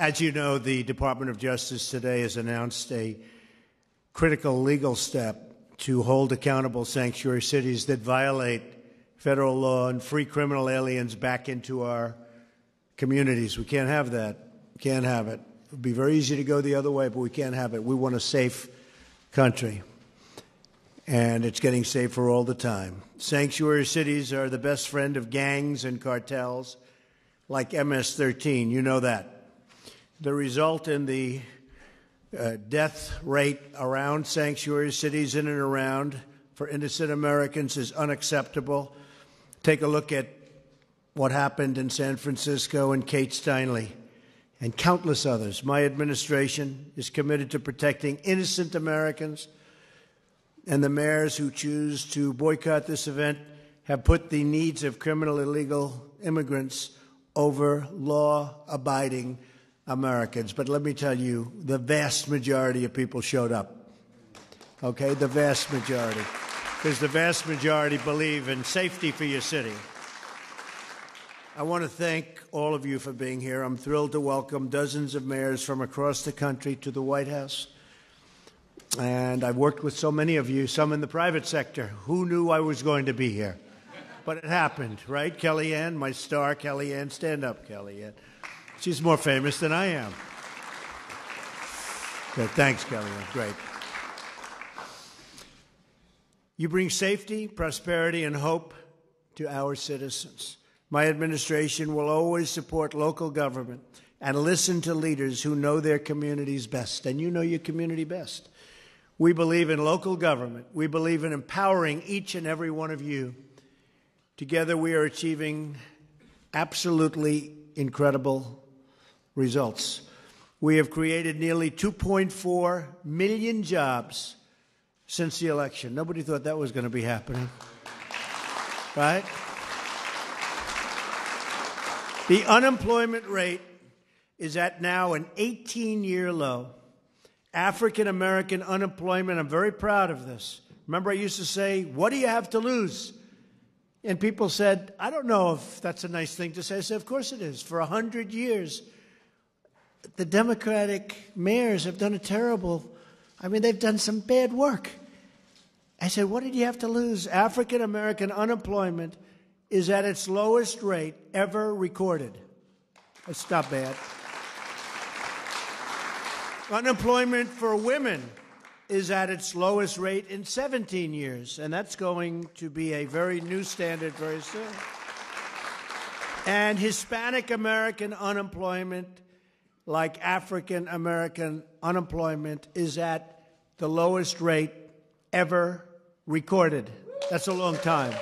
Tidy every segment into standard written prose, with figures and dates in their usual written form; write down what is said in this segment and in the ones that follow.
As you know, the Department of Justice today has announced a critical legal step to hold accountable sanctuary cities that violate federal law and free criminal aliens back into our communities. We can't have that. We can't have it. It would be very easy to go the other way, but we can't have it. We want a safe country, and it's getting safer all the time. Sanctuary cities are the best friend of gangs and cartels like MS-13. You know that. The result in the death rate around sanctuary cities, in and around, for innocent Americans is unacceptable. Take a look at what happened in San Francisco and Kate Steinle and countless others. My administration is committed to protecting innocent Americans, and the mayors who choose to boycott this event have put the needs of criminal illegal immigrants over law-abiding Americans. But let me tell you, the vast majority of people showed up, okay? The vast majority, because the vast majority believe in safety for your city. I want to thank all of you for being here. I'm thrilled to welcome dozens of mayors from across the country to the White House. And I've worked with so many of you, some in the private sector. Who knew I was going to be here? But it happened, right? Kellyanne, my star, Kellyanne. Stand up, Kellyanne. She's more famous than I am. Good. Thanks, Kellyanne. Great. You bring safety, prosperity, and hope to our citizens. My administration will always support local government and listen to leaders who know their communities best. And you know your community best. We believe in local government. We believe in empowering each and every one of you. Together, we are achieving absolutely incredible results. We have created nearly 2.4 million jobs since the election. Nobody thought that was going to be happening, right? The unemployment rate is at now an 18-year low. African-American unemployment, I'm very proud of this. Remember, I used to say, what do you have to lose? And people said, I don't know if that's a nice thing to say. I said, of course it is. For 100 years, the Democratic mayors have done they've done some bad work. I said, what did you have to lose? African-American unemployment is at its lowest rate ever recorded. That's not bad. Unemployment for women is at its lowest rate in 17 years, and that's going to be a very new standard very soon. And Hispanic American unemployment, like African American unemployment, is at the lowest rate ever recorded. That's a long time.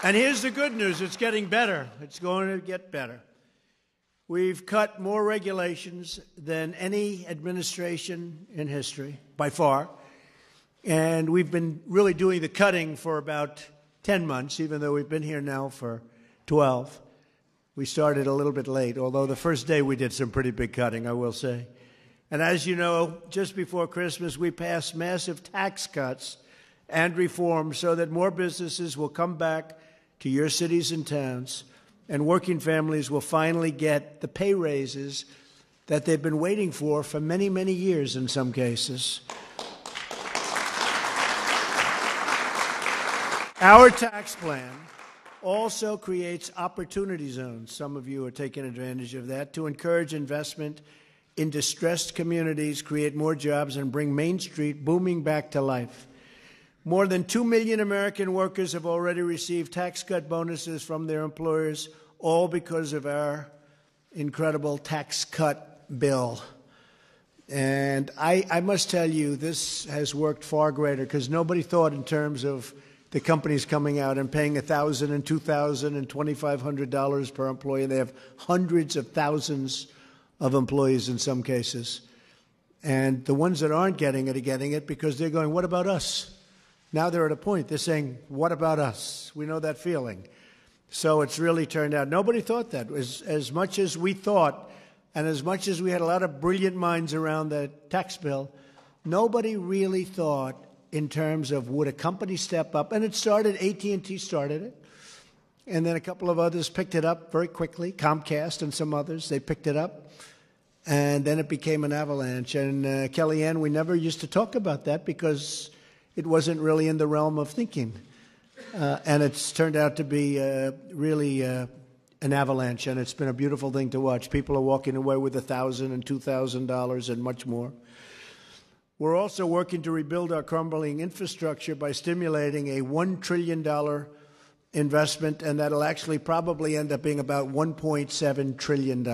And here's the good news. It's getting better. It's going to get better. We've cut more regulations than any administration in history, by far. And we've been really doing the cutting for about 10 months, even though we've been here now for 12. We started a little bit late, although the first day we did some pretty big cutting, I will say. And as you know, just before Christmas, we passed massive tax cuts and reforms so that more businesses will come back to your cities and towns, and working families will finally get the pay raises that they've been waiting for many, many years in some cases. Our tax plan also creates opportunity zones. Some of you are taking advantage of that to encourage investment in distressed communities, create more jobs, and bring Main Street booming back to life. More than 2 million American workers have already received tax cut bonuses from their employers, all because of our incredible tax cut bill. And I must tell you, this has worked far greater, because nobody thought in terms of the companies coming out and paying $1,000 and $2,000 and $2,500 per employee. They have hundreds of thousands of employees in some cases. And the ones that aren't getting it are getting it because they're going, what about us? Now they're at a point, they're saying, what about us? We know that feeling. So it's really turned out. Nobody thought that. As much as we thought, and as much as we had a lot of brilliant minds around the tax bill, nobody really thought in terms of would a company step up. And it started, AT&T started it. And then a couple of others picked it up very quickly, Comcast and some others. They picked it up. And then it became an avalanche. And Kellyanne, we never used to talk about that because it wasn't really in the realm of thinking. And it's turned out to be really an avalanche, and it's been a beautiful thing to watch. People are walking away with $1,000 and $2,000 and much more. We're also working to rebuild our crumbling infrastructure by stimulating a $1 trillion investment, and that'll actually probably end up being about $1.7 trillion.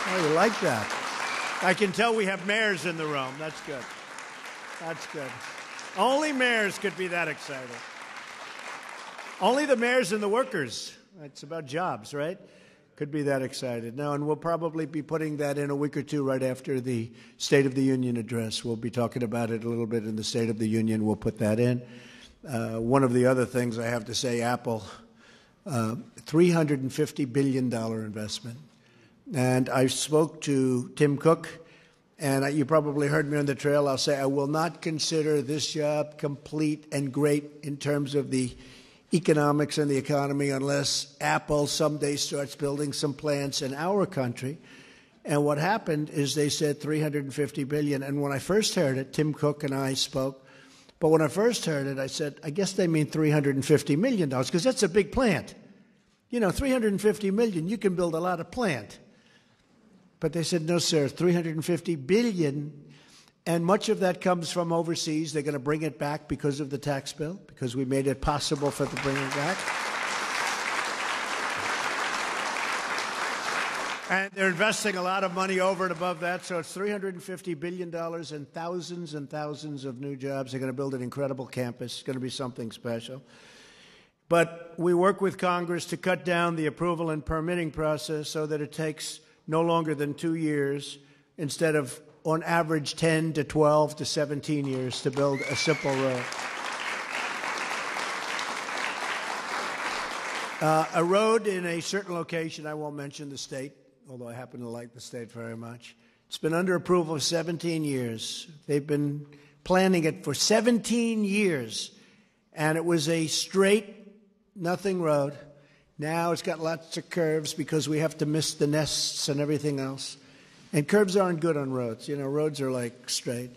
Oh, you like that? I can tell we have mayors in the room. That's good. That's good. Only mayors could be that excited. Only the mayors and the workers. It's about jobs, right? Could be that excited. No, and we'll probably be putting that in a week or two right after the State of the Union address. We'll be talking about it a little bit in the State of the Union. We'll put that in. One of the other things I have to say, Apple, $350 billion investment. And I spoke to Tim Cook, and you probably heard me on the trail. I'll say I will not consider this job complete and great in terms of the economics and the economy unless Apple someday starts building some plants in our country. And what happened is they said $350 billion. And when I first heard it, Tim Cook and I spoke. But when I first heard it, I said, I guess they mean $350 million because that's a big plant. You know, $350 million, you can build a lot of plant. But they said, no, sir, $350 billion, and much of that comes from overseas. They're going to bring it back because of the tax bill, because we made it possible for them to bring it back. And they're investing a lot of money over and above that, so it's $350 billion and thousands of new jobs. They're going to build an incredible campus. It's going to be something special. But we work with Congress to cut down the approval and permitting process so that it takes no longer than 2 years, instead of, on average, 10 to 12 to 17 years to build a simple road. A road in a certain location, I won't mention the state, although I happen to like the state very much. It's been under approval for 17 years. They've been planning it for 17 years, and it was a straight, nothing road. Now it's got lots of curves because we have to miss the nests and everything else. And curves aren't good on roads. You know, roads are like straight.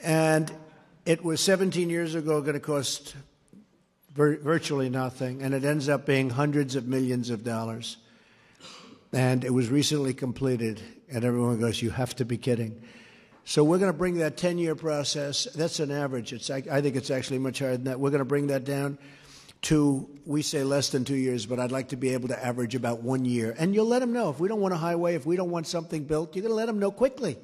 And it was 17 years ago going to cost virtually nothing, and it ends up being hundreds of millions of dollars. And it was recently completed, and everyone goes, you have to be kidding. So we're going to bring that 10-year process. That's an average. I think it's actually much higher than that. We're going to bring that down to, we say less than 2 years, but I'd like to be able to average about 1 year. And you'll let them know. If we don't want a highway, if we don't want something built, you're going to let them know quickly.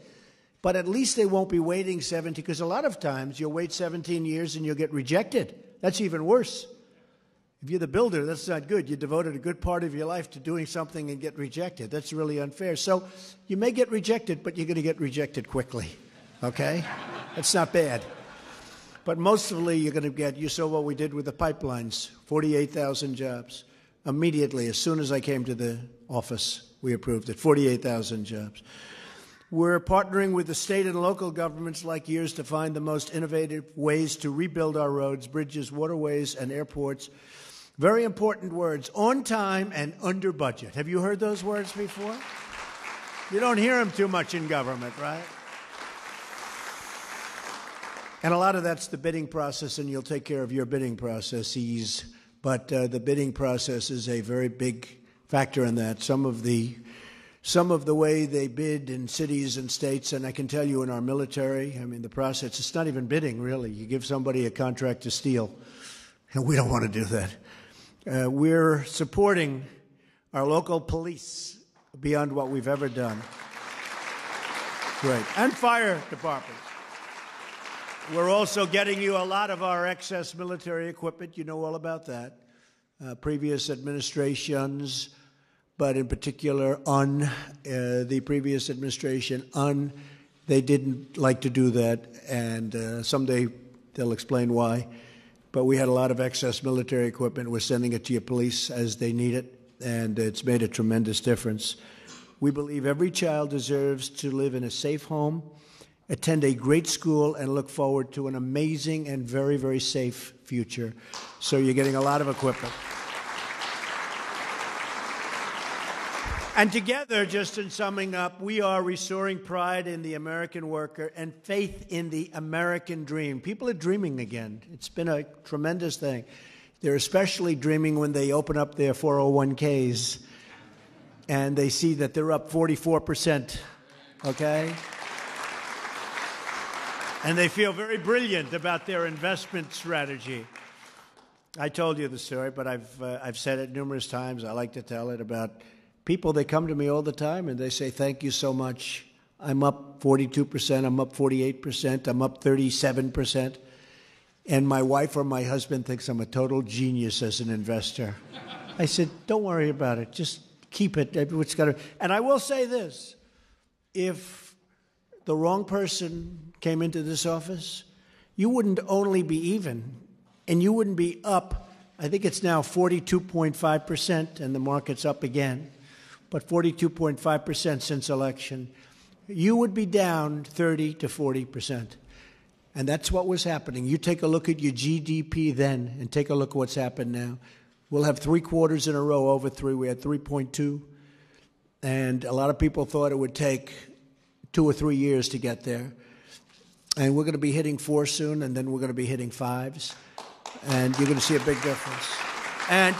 But at least they won't be waiting 17, because a lot of times you'll wait 17 years and you'll get rejected. That's even worse. If you're the builder, that's not good. You devoted a good part of your life to doing something and get rejected. That's really unfair. So you may get rejected, but you're going to get rejected quickly. Okay? That's not bad. But mostly you're going to get, you saw what we did with the pipelines, 48,000 jobs. Immediately, as soon as I came to the office, we approved it, 48,000 jobs. We're partnering with the state and local governments like yours to find the most innovative ways to rebuild our roads, bridges, waterways, and airports. Very important words, on time and under budget. Have you heard those words before? You don't hear them too much in government, right? And a lot of that's the bidding process, and you'll take care of your bidding processes. But the bidding process is a very big factor in that. Some of the way they bid in cities and states, and I can tell you in our military, I mean, the process, it's not even bidding, really. You give somebody a contract to steal, and we don't want to do that. We're supporting our local police beyond what we've ever done. Great. And fire departments. We're also getting you a lot of our excess military equipment. You know all about that. Previous administrations, but in particular the previous administration, they didn't like to do that, and someday they'll explain why. But we had a lot of excess military equipment. We're sending it to your police as they need it, and it's made a tremendous difference. We believe every child deserves to live in a safe home, attend a great school, and look forward to an amazing and very, very safe future. So you're getting a lot of equipment. And together, just in summing up, we are restoring pride in the American worker and faith in the American dream. People are dreaming again. It's been a tremendous thing. They're especially dreaming when they open up their 401ks and they see that they're up 44%, okay? And they feel very brilliant about their investment strategy. I told you the story, but I've said it numerous times. I like to tell it about people. They come to me all the time and they say, thank you so much. I'm up 42%, I'm up 48%, I'm up 37%. And my wife or my husband thinks I'm a total genius as an investor. I said, don't worry about it. Just keep it. It's got to. And I will say this. If the wrong person came into this office, you wouldn't only be even, and you wouldn't be up. I think it's now 42.5%, and the market's up again, but 42.5% since election. You would be down 30 to 40%. And that's what was happening. You take a look at your GDP then and take a look at what's happened now. We'll have 3 quarters in a row over 3. We had 3.2. And a lot of people thought it would take 2 or 3 years to get there. And we're going to be hitting 4 soon, and then we're going to be hitting 5s. And you're going to see a big difference. And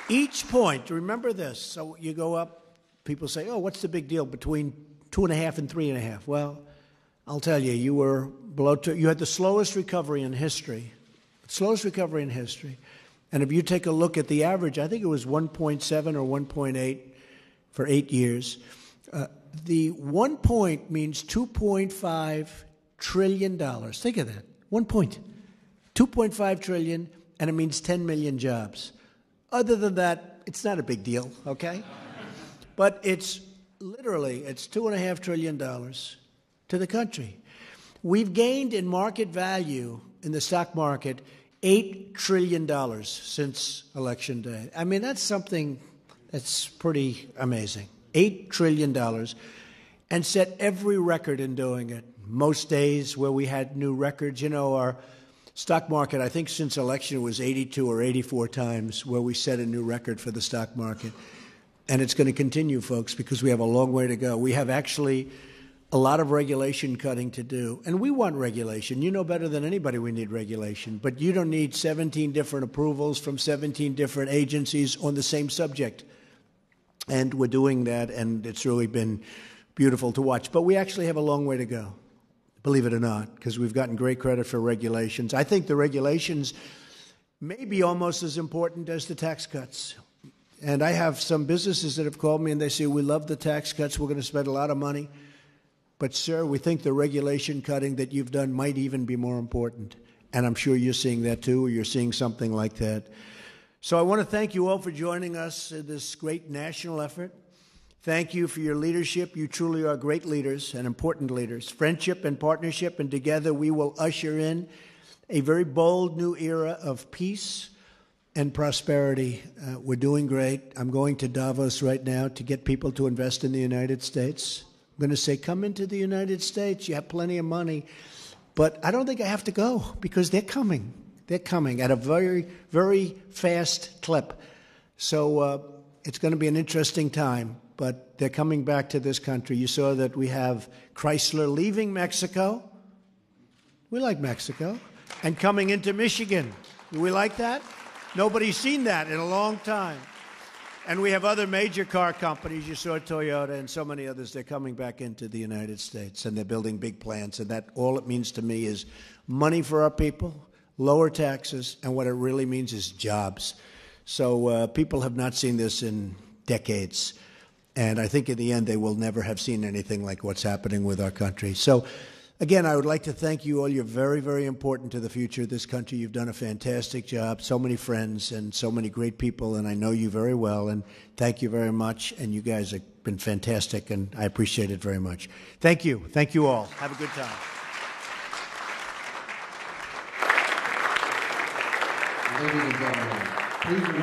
each point, remember this. So you go up, people say, oh, what's the big deal between 2.5 and 3.5? Well, I'll tell you, you were below 2. You had the slowest recovery in history. Slowest recovery in history. And if you take a look at the average, I think it was 1.7 or 1.8 for 8 years. The 1 point means $2.5 trillion. Think of that. 1 point. 2.5 trillion, and it means 10 million jobs. Other than that, it's not a big deal, okay? But it's literally, it's $2.5 trillion to the country. We've gained in market value in the stock market $8 trillion since Election Day. I mean, that's something that's pretty amazing. $8 trillion, and set every record in doing it. Most days where we had new records, you know, our stock market, I think since election it was 82 or 84 times where we set a new record for the stock market. And it's going to continue, folks, because we have a long way to go. We have actually a lot of regulation cutting to do. And we want regulation. You know better than anybody we need regulation. But you don't need 17 different approvals from 17 different agencies on the same subject. And we're doing that, and it's really been beautiful to watch. But we actually have a long way to go, believe it or not, because we've gotten great credit for regulations. I think the regulations may be almost as important as the tax cuts. And I have some businesses that have called me and they say, we love the tax cuts, we're going to spend a lot of money. But, sir, we think the regulation cutting that you've done might even be more important. And I'm sure you're seeing that, too, or you're seeing something like that. So I want to thank you all for joining us in this great national effort. Thank you for your leadership. You truly are great leaders and important leaders. Friendship and partnership, and together we will usher in a very bold new era of peace and prosperity. We're doing great. I'm going to Davos right now to get people to invest in the United States. I'm going to say, come into the United States. You have plenty of money. But I don't think I have to go because they're coming. They're coming at a very, very fast clip. So it's going to be an interesting time. But they're coming back to this country. You saw that we have Chrysler leaving Mexico. We like Mexico. And coming into Michigan. Do we like that? Nobody's seen that in a long time. And we have other major car companies. You saw Toyota and so many others. They're coming back into the United States, and they're building big plants. And that all it means to me is money for our people, lower taxes, and what it really means is jobs. So people have not seen this in decades. And I think in the end, they will never have seen anything like what's happening with our country. So, again, I would like to thank you all. You're very, very important to the future of this country. You've done a fantastic job. So many friends and so many great people, and I know you very well. And thank you very much. And you guys have been fantastic, and I appreciate it very much. Thank you. Thank you all. Have a good time. Ladies and gentlemen, please